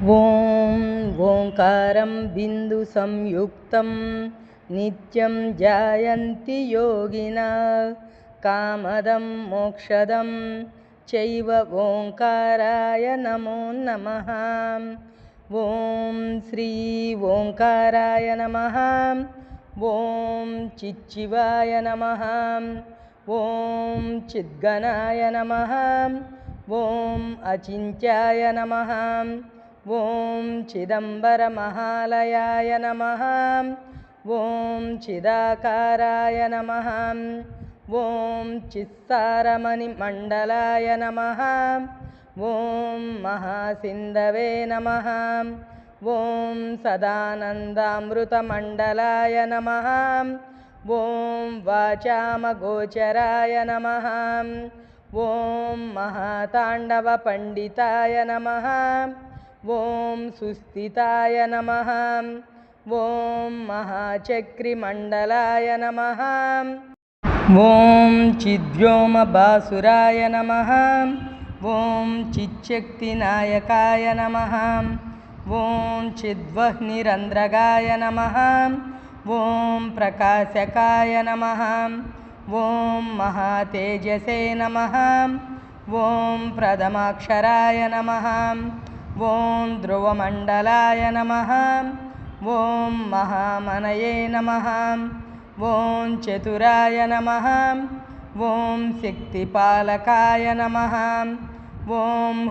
ॐ ओंकारं बिन्दुसंयुक्तं नित्यं ध्यायन्ति योगिनः कामदं मोक्षदं चैव ओंकाराय नमो नमः। ॐ श्री ओंकाराय नमः। ॐ चिच्चिवाय नमः। ॐ चिद्गणाय नमः। ॐ अचिन्त्याय नमः। ॐ चिदम्बरमहालयाय नमः। ॐ चिदाकाराय नमः। ॐ चित्सारमणिमण्डलाय नमः। ॐ महासिन्धवे नमः। ॐ सदानन्दामृतमण्डलाय नमः। ॐ वाचामगोचराय नमः। ॐ महाताण्डवपण्डिताय नमः। ॐ सुस्थिताय नमः। ॐ महाचक्रिमण्डलाय नमः। ॐ चिद्व्योमभासुराय नमः। ॐ चिच्शक्तिनायकाय नमः। ॐ चिद्वह्निरन्ध्रगाय नमः। ॐ प्रकाशकाय नमः। ॐ महातेजसे नमः। ॐ प्रथमाक्षराय नमः। ॐ ध्रुवमण्डलाय नमः। ॐ महामनये नमः। ॐ चतुराय नमः। ॐ शक्तिपालकाय नमः। ॐ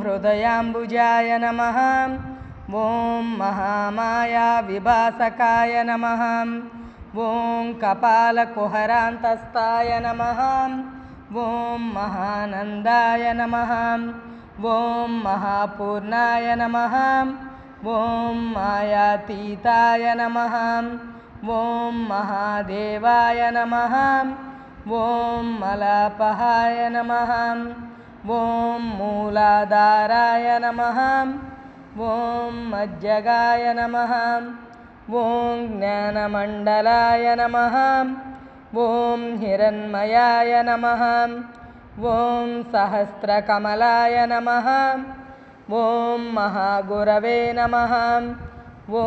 हृदयाम्बुजाय नमः। ॐ महामायाविभासकाय नमः। ॐ कपालकुहरान्तस्थाय नमः। ॐ महानन्दाय नमः। ॐ महापूर्णाय नमः। ॐ मायातीताय नमः। ॐ महादेवाय नमः। ॐ मलापहाय नमः। ॐ मूलाधाराय नमः। ॐ मज्जगाय नमः। ॐ ज्ञानमण्डलाय नमः। ॐ हिरण्मयाय नमः। ॐ सहस्रकमलाय नमः। ॐ महागुरवे नमः। ॐ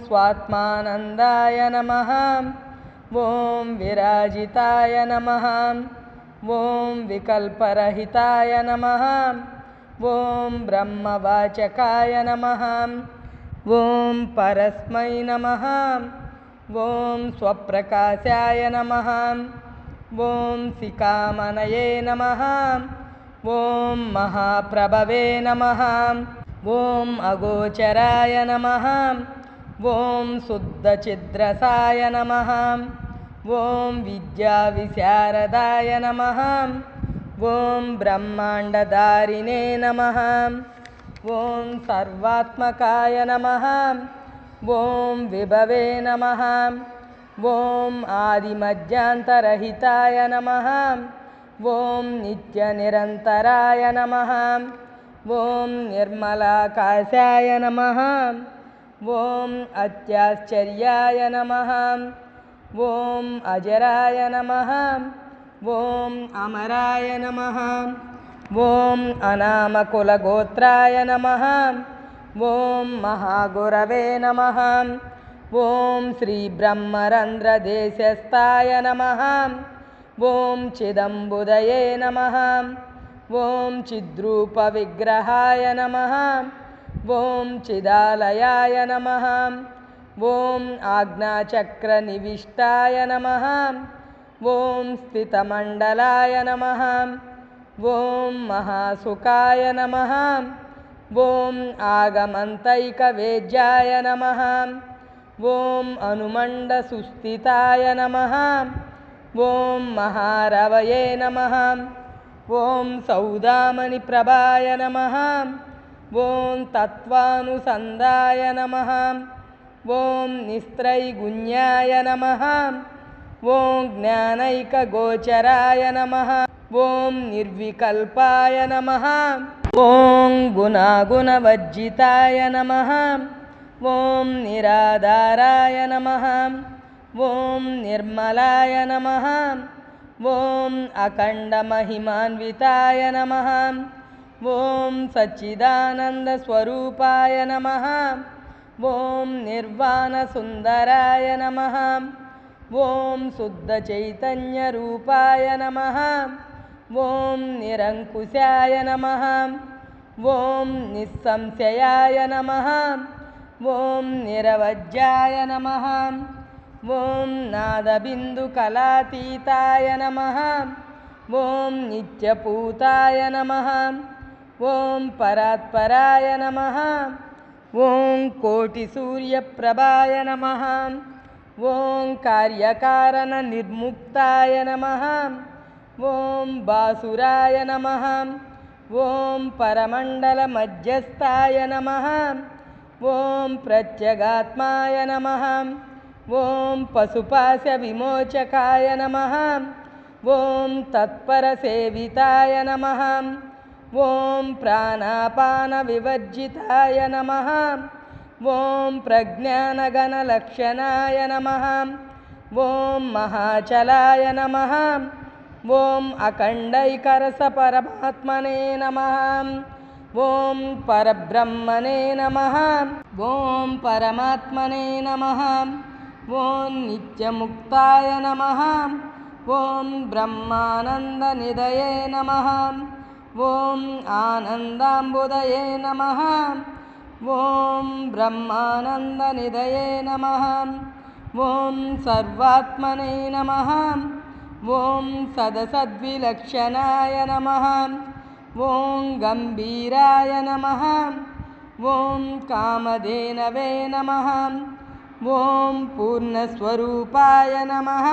स्वात्मानन्दाय नमः। ॐ विराजिताय नमः। ॐ विकल्परहिताय नमः। ॐ ब्रह्मवाचकाय नमः। ॐ परस्मै नमः। ॐ स्वप्रकाशाय नमः। ॐ शिखामणये नमः। ॐ महाप्रभवे नमः। ॐ अगोचराय नमः। ॐ शुद्धचिद्रसाय नमः। ॐ विद्याविशारदाय नमः। ॐ ब्रह्माण्डधारिणे नमः। ॐ सर्वात्मकाय नमः। ॐ विभवे नमः। ॐ आदिमध्यान्तरहिताय नमः। ॐ नित्यनिरन्तराय नमः। ॐ निर्मलाकाशाय नमः। ॐ अत्याश्चर्याय नमः। ॐ अजराय नमः। ॐ अमराय नमः। ॐ अनामकुलगोत्राय नमः। ॐ महागुरवे नमः। ॐ श्रीब्रह्मरन्ध्रदेशस्थाय नमः। ॐ चिदम्बुदये नमः। ॐ चिद्रूपविग्रहाय नमः। ॐ चिदालयाय नमः। ॐ आज्ञाचक्रनिविष्टाय नमः। ॐ स्थितमण्डलाय नमः। ॐ महासुखाय नमः। ॐ आगमन्तैकवेद्याय नमः। ॐ अनुमण्डसुस्थिताय नमः। ॐ महारवये नमः। ॐ सौदामणिप्रभाय नमः। ॐ तत्त्वानुसन्धाय नमः। ॐ निस्त्रैगुण्याय नमः। ॐ ज्ञानैकगोचराय नमः। ॐ निर्विकल्पाय नमः। ॐ गुणागुणवर्जिताय नमः। ॐ निराधाराय नमः। ॐ निर्मलाय नमः। ॐ अखण्डमहिमान्विताय नमः। ఓం సచ్చిదానందస్వరూపాయ నమః. ఓం నిర్వాణసుందరాయ నమః. ఓం శుద్ధచైతన్యరూపాయ నమః. ఓం నిరంకుశాయ నమః. ఓం నిస్సంశయాయ నమః. ఓం నిరవజ్యాయ నమః. ఓం నాదబిందుకళాతీతాయ నమః. ఓం నిత్యపూతాయ నమః. ఓం పరాత్పరాయ నమః. ఓం కోటిసూర్యప్రభాయ నమః. ఓం కార్యకారణ నిర్ముక్తాయ నమః. ఓం బాసురాయ నమః. ఓం పరమండల మధ్యస్థాయ నమః. ఓం ప్రత్యగాత్మాయ నమః. ఓం పశుపాశ విమోచకాయ నమః. ఓం తత్పరసేవితాయ నమః. ఓం ప్రాణాపాన వివర్జితాయ నమః. ఓం ప్రజ్ఞానగణలక్షణాయ నమః. ఓం మహాచలాయ నమః. ఓం అఖండైకరస పరమాత్మనే నమః. ఓం పరబ్రహ్మణే నమః. ఓం పరమాత్మనే నమః. ఓం నిత్యముక్తాయ నమః. ఓం బ్రహ్మానందనిధయే నమః. ఓం ఆనందాంబుదయే నమః. ఓం బ్రహ్మానందనిధయే నమః. ఓం సర్వాత్మనే నమః. ఓం సదసద్విలక్షణాయ నమః. ఓం గంభీరాయ నమః. ఓం కామధేనవే నమః. ఓం పూర్ణస్వరూపాయ నమః.